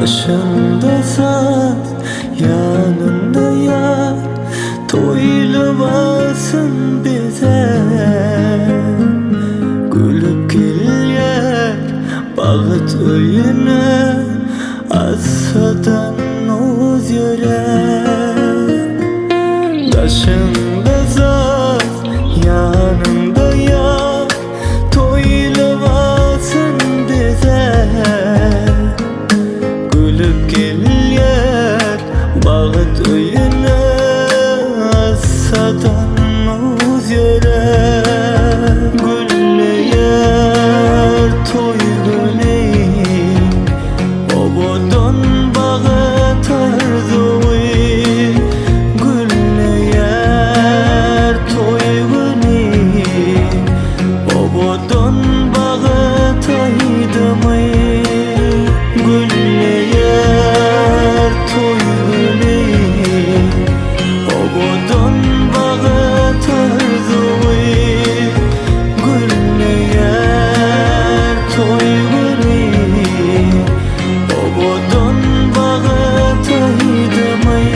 Başında saz, yanında yar, toyluvasın bize. Gülüp gelyer bağıt öyüne, assadan uz yöre. Başında saz, yanında yar, toyluvasın bize. Gülüp gelyer bağıt öyüne, assadan uz yöre. Gülleyer toy güley, obodon bağıt arzuy. Gülleyer toy güley, obodon bağıt aydımay. Gülleyer toy güley, obodon bağıt arzuy. Gülleyer toy güley, obodon bağıt aydımay.